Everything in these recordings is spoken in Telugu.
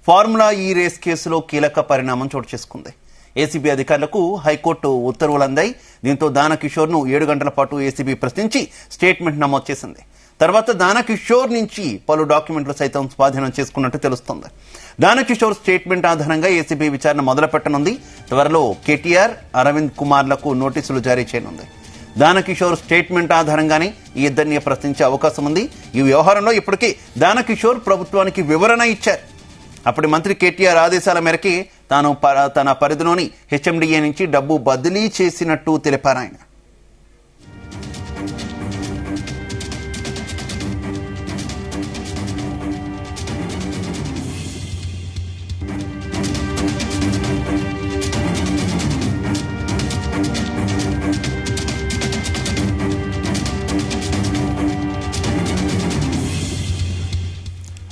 ఫార్ములా ఈ రేస్ కేసులో కీలక పరిణామం చోటు చేసుకుంది. ఏసీబీ అధికారులకు హైకోర్టు ఉత్తర్వులు అందాయి. దీంతో దానకిషోర్ ను 7 గంటల పాటు ఏసీబీ ప్రశ్నించి స్టేట్మెంట్ నమోదు చేసింది. తర్వాత దానకిషోర్ నుంచి పలు డాక్యుమెంట్లు సైతం స్వాధీనం చేసుకున్నట్టు తెలుస్తోంది. దానకిషోర్ స్టేట్మెంట్ ఆధారంగా ఏసీబీ విచారణ మొదలుపెట్టనుంది. త్వరలో కేటీఆర్, అరవింద్ కుమార్లకు నోటీసులు జారీ చేయనుంది. దానకిషోర్ స్టేట్మెంట్ ఆధారంగానే ఈ ఇద్దరిని ప్రశ్నించే అవకాశం ఉంది. ఈ వ్యవహారంలో ఇప్పటికే దానకిషోర్ ప్రభుత్వానికి వివరణ ఇచ్చారు. అప్పటి మంత్రి కేటీఆర్ ఆదేశాల మేరకే తాను తన పరిధిలోని హెచ్ఎండిఏ నుంచి డబ్బు బదిలీ చేసినట్టు తెలిపారు ఆయన.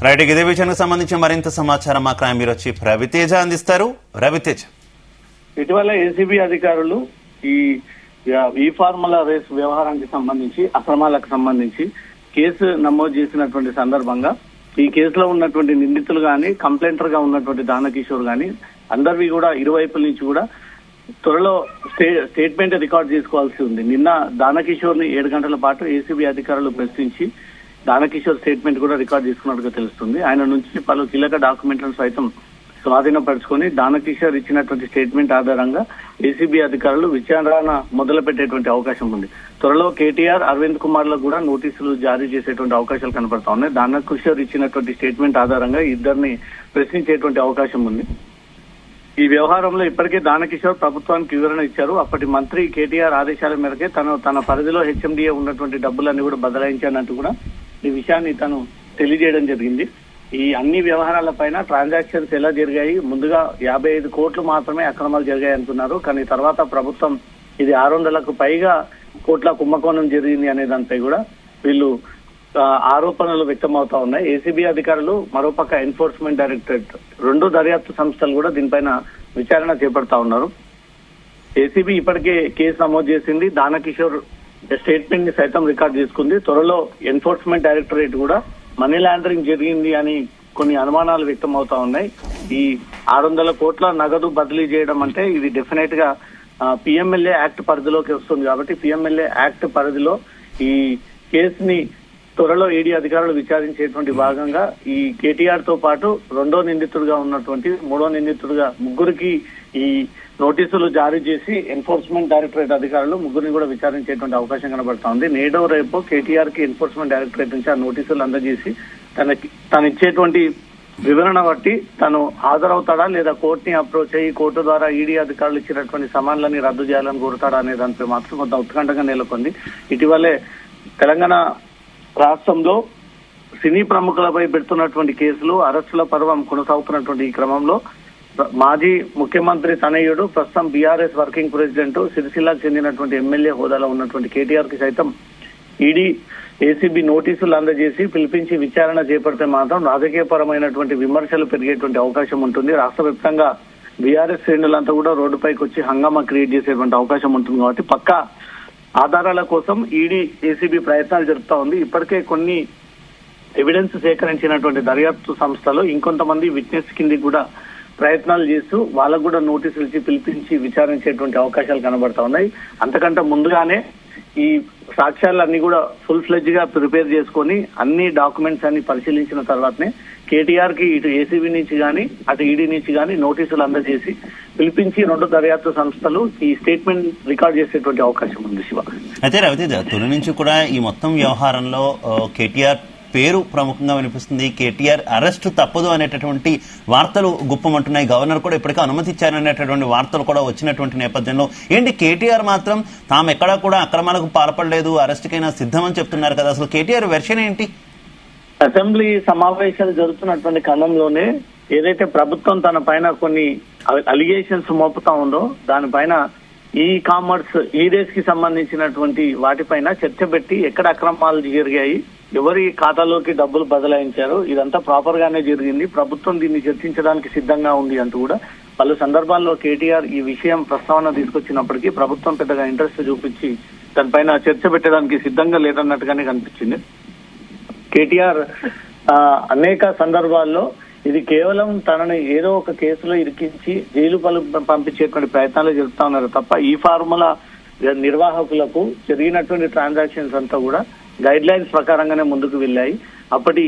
రైట్, ఇదే విషయానికి సంబంధించి మరింత సమాచారం మా క్రైమ్ బ్యూరో చీఫ్ రవితేజ అందిస్తారు. రవితేజ, ఇటీవల ఏసీబీ అధికారులు ఈ ఫార్ములా రేస్ వ్యవహారానికి సంబంధించి అక్రమాలకు సంబంధించి కేసు నమోదు చేసినటువంటి సందర్భంగా ఈ కేసులో ఉన్నటువంటి నిందితులు గాని, కంప్లైంటర్ గా ఉన్నటువంటి దానకిషోర్ గాని అందరివి కూడా ఇరువైపుల నుంచి కూడా త్వరలో స్టేట్మెంట్ రికార్డ్ చేసుకోవాల్సి ఉంది. నిన్న దానకిషోర్ ని 7 గంటల పాటు ఏసీబీ అధికారులు ప్రశ్నించి దానకిషోర్ స్టేట్మెంట్ కూడా రికార్డ్ చేసుకున్నట్టుగా తెలుస్తుంది. ఆయన నుంచి పలు కీలక డాక్యుమెంట్లను సైతం స్వాధీనపరుచుకొని దానకిషోర్ ఇచ్చినటువంటి స్టేట్మెంట్ ఆధారంగా ఏసీబీ అధికారులు విచారణ మొదలు పెట్టేటువంటి అవకాశం ఉంది. త్వరలో కేటీఆర్, అరవింద్ కుమార్ లకు కూడా నోటీసులు జారీ చేసేటువంటి అవకాశాలు కనపడతా ఉన్నాయి. దానకిషోర్ ఇచ్చినటువంటి స్టేట్మెంట్ ఆధారంగా ఇద్దరిని ప్రశ్నించేటువంటి అవకాశం ఉంది. ఈ వ్యవహారంలో ఇప్పటికే దానకిషోర్ ప్రభుత్వానికి వివరణ ఇచ్చారు. అప్పటి మంత్రి కేటీఆర్ ఆదేశాల మేరకే తన పరిధిలో హెచ్ఎండిఏ ఉన్నటువంటి డబ్బులన్నీ కూడా బదలాయించానంటూ కూడా ఈ విషయాన్ని తను తెలియజేయడం జరిగింది. ఈ అన్ని వ్యవహారాల పైన ట్రాన్సాక్షన్స్ ఎలా జరిగాయి, ముందుగా 55 కోట్లు మాత్రమే అక్రమాలు జరిగాయి అనుకున్నారు. కానీ తర్వాత ప్రభుత్వం ఇది 600కు పైగా కోట్ల కుంభకోణం జరిగింది అనే దానిపై కూడా వీళ్ళు ఆరోపణలు వ్యక్తమవుతా ఉన్నాయి. ఏసీబీ అధికారులు, మరోపక్క ఎన్ఫోర్స్మెంట్ డైరెక్టరేట్, 2 దర్యాప్తు సంస్థలు కూడా దీనిపైన విచారణ చేపడతా ఉన్నారు. ఏసీబీ ఇప్పటికే కేసు నమోదు చేసింది. దానకిషోర్ స్టేట్మెంట్ ని సైతం రికార్డ్ చేసుకుంది. త్వరలో ఎన్ఫోర్స్మెంట్ డైరెక్టరేట్ కూడా మనీ లాండరింగ్ జరిగింది అని కొన్ని అనుమానాలు వ్యక్తం అవుతా ఉన్నాయి. ఈ 600 కోట్ల నగదు బదిలీ చేయడం అంటే ఇది డెఫినెట్ గా పిఎంఎల్ఏ యాక్ట్ పరిధిలోకి వస్తుంది. కాబట్టి పిఎంఎల్ఏ యాక్ట్ పరిధిలో ఈ కేసుని త్వరలో ఈడీ అధికారులు విచారించేటువంటి భాగంగా ఈ కేటీఆర్ తో పాటు 2వ నిందితుడిగా ఉన్నటువంటి 3వ నిందితుడిగా ముగ్గురికి ఈ నోటీసులు జారీ చేసి ఎన్ఫోర్స్మెంట్ డైరెక్టరేట్ అధికారులు ముగ్గురిని కూడా విచారించేటువంటి అవకాశం కనబడతా ఉంది. నేడో రేపు కేటీఆర్ కి ఎన్ఫోర్స్మెంట్ డైరెక్టరేట్ నుంచి ఆ నోటీసులు అందజేసి తను ఇచ్చేటువంటి వివరణ బట్టి తను హాజరవుతాడా లేదా కోర్టుని అప్రోచ్ అయ్యి కోర్టు ద్వారా ఈడీ అధికారులు ఇచ్చినటువంటి సమాన్లని రద్దు చేయాలని కోరుతాడా అనే దానిపై మాత్రం కొంత ఉత్కంఠగా నెలకొంది. ఇటీవలే తెలంగాణ రాష్ట్రంలో సినీ ప్రముఖులపై పెడుతున్నటువంటి కేసులు, అరెస్టుల పర్వం కొనసాగుతున్నటువంటి ఈ క్రమంలో మాజీ ముఖ్యమంత్రి తనయుడు, ప్రస్తుతం బీఆర్ఎస్ వర్కింగ్ ప్రెసిడెంట్, సిరిసిల్లాకు చెందినటువంటి ఎమ్మెల్యే హోదాలో ఉన్నటువంటి కేటీఆర్ కి సైతం ఈడీ, ఏసీబీ నోటీసులు అందజేసి పిలిపించి విచారణ చేపడితే మాత్రం రాజకీయపరమైనటువంటి విమర్శలు పెరిగేటువంటి అవకాశం ఉంటుంది. రాష్ట్ర వ్యాప్తంగా బీఆర్ఎస్ శ్రేణులంతా కూడా రోడ్డుపైకి వచ్చి హంగామా క్రియేట్ చేసేటువంటి అవకాశం ఉంటుంది. కాబట్టి పక్కా ఆధారాల కోసం ఈడీ, ఏసీబీ ప్రయత్నాలు జరుపుతా ఉంది. ఇప్పటికే కొన్ని ఎవిడెన్స్ సేకరించినటువంటి దర్యాప్తు సంస్థలు ఇంకొంతమంది విట్నెస్ కింద కూడా ప్రయత్నాలు చేస్తూ వాళ్ళకు కూడా నోటీసులు ఇచ్చి పిలిపించి విచారించేటువంటి అవకాశాలు కనబడతా ఉన్నాయి. అంతకంటే ముందుగానే ఈ సాక్ష్యాలన్నీ కూడా ఫుల్ ఫ్లెడ్జ్ గా ప్రిపేర్ చేసుకొని అన్ని డాక్యుమెంట్స్ అన్ని పరిశీలించిన తర్వాతనే కేటీఆర్ కి ఇటు ఏసీబీ నుంచి గానీ అటు ఈడీ నుంచి గానీ నోటీసులు అందజేసి పిలిపించి 2 దర్యాప్తు సంస్థలు ఈ స్టేట్మెంట్ రికార్డ్ చేసేటువంటి అవకాశం ఉంది. శివ, అయితే రవితేజ, తొలి నుంచి కూడా ఈ మొత్తం వ్యవహారంలో కేటీఆర్ పేరు ప్రముఖంగా వినిపిస్తుంది. కేటీఆర్ అరెస్టు తప్పదు అనేటటువంటి వార్తలు గుప్పమంటున్నాయి. గవర్నర్ కూడా ఇప్పటికే అనుమతి ఇచ్చారనేటటువంటి వార్తలు కూడా వచ్చినటువంటి నేపథ్యంలో ఏంటి కేటీఆర్ మాత్రం తాము ఎక్కడా కూడా అక్రమాలకు పాల్పడలేదు, అరెస్టుకైనా సిద్ధమని చెప్తున్నారు కదా. అసలు కేటీఆర్ వెర్షన్ ఏంటి? అసెంబ్లీ సమావేశాలు జరుగుతున్నటువంటి క్రమంలోనే ఏదైతే ప్రభుత్వం తన పైన కొన్ని అలిగేషన్స్ మోపుతా ఉందో దానిపైన ఈ కామర్స్, ఈ రేస్ కి సంబంధించినటువంటి వాటిపైన చర్చ పెట్టి ఎక్కడ అక్రమాలు జరిగాయి, ఎవరి ఖాతాలోకి డబ్బులు బదలాయించారు, ఇదంతా ప్రాపర్ గానే జరిగింది, ప్రభుత్వం దీన్ని చర్చించడానికి సిద్ధంగా ఉంది అంటూ కూడా పలు సందర్భాల్లో కేటీఆర్ ఈ విషయం ప్రస్తావన తీసుకొచ్చినప్పటికీ ప్రభుత్వం పెద్దగా ఇంట్రెస్ట్ చూపించి దానిపైన చర్చ పెట్టడానికి సిద్ధంగా లేదన్నట్టుగానే కనిపించింది. కేటీఆర్ అనేక సందర్భాల్లో ఇది కేవలం తనని ఏదో ఒక కేసులో ఇరికించి జైలు పంపించేటువంటి ప్రయత్నాలు జరుపుతా ఉన్నారు తప్ప ఈ ఫార్ములా నిర్వాహకులకు జరిగినటువంటి ట్రాన్సాక్షన్స్ అంతా కూడా గైడ్ లైన్స్ ప్రకారంగానే ముందుకు వెళ్ళాయి. అప్పటి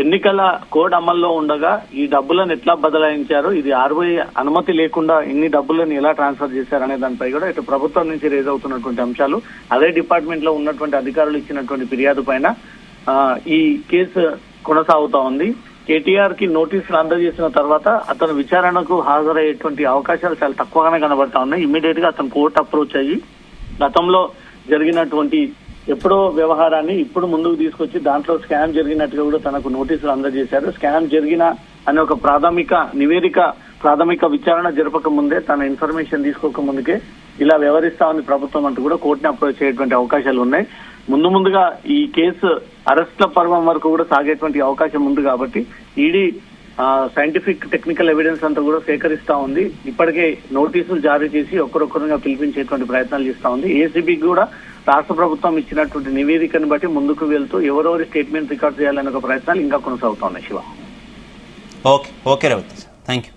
ఎన్నికల కోడ్ అమల్లో ఉండగా ఈ డబ్బులను ఎట్లా బదలాయించారు, ఇది ఆర్బీఐ అనుమతి లేకుండా ఇన్ని డబ్బులను ఎలా ట్రాన్స్ఫర్ చేశారనే దానిపై కూడా ఇటు ప్రభుత్వం నుంచి రేజ్ అవుతున్నటువంటి అంశాలు, అదే డిపార్ట్మెంట్ లో ఉన్నటువంటి అధికారులు ఇచ్చినటువంటి ఫిర్యాదు పైన ఈ కేసు కొనసాగుతా ఉంది. కేటీఆర్ కి నోటీసులు అందజేసిన తర్వాత అతను విచారణకు హాజరయ్యేటువంటి అవకాశాలు చాలా తక్కువగానే కనబడతా ఉన్నాయి. ఇమ్మీడియట్ గా అతను కోర్టు అప్రోచ్ అయ్యి గతంలో జరిగినటువంటి ఎప్పుడో వ్యవహారాన్ని ఇప్పుడు ముందుకు తీసుకొచ్చి దాంట్లో స్కామ్ జరిగినట్టుగా కూడా తనకు నోటీసులు అందజేశారు. స్కామ్ జరిగిన అనే ఒక ప్రాథమిక విచారణ జరపక ముందే తన ఇన్ఫర్మేషన్ తీసుకోక ముందుకే ఇలా వ్యవహరిస్తా ఉంది ప్రభుత్వం అంటూ కూడా కోర్టుని అప్రోచ్ చేయటువంటి అవకాశాలు ఉన్నాయి. ముందుగా ఈ కేసు అరెస్ట్ల పర్వం వరకు కూడా సాగేటువంటి అవకాశం ఉంది కాబట్టి ఈడీ సైంటిఫిక్ టెక్నికల్ ఎవిడెన్స్ అంతా కూడా సేకరిస్తా ఉంది. ఇప్పటికే నోటీసులు జారీ చేసి ఒక్కరొక్కరుగా పిలిపించేటువంటి ప్రయత్నాలు చేస్తా ఉంది. ఏసీబీకి కూడా రాష్ట్ర ప్రభుత్వం ఇచ్చినటువంటి నివేదికను బట్టి ముందుకు వెళ్తూ ఎవరెవరి స్టేట్మెంట్ రికార్డ్ చేయాలనే ఒక ప్రయత్నాలు ఇంకా కొనసాగుతా ఉన్నాయి. Shiva okay Revathi, thank you.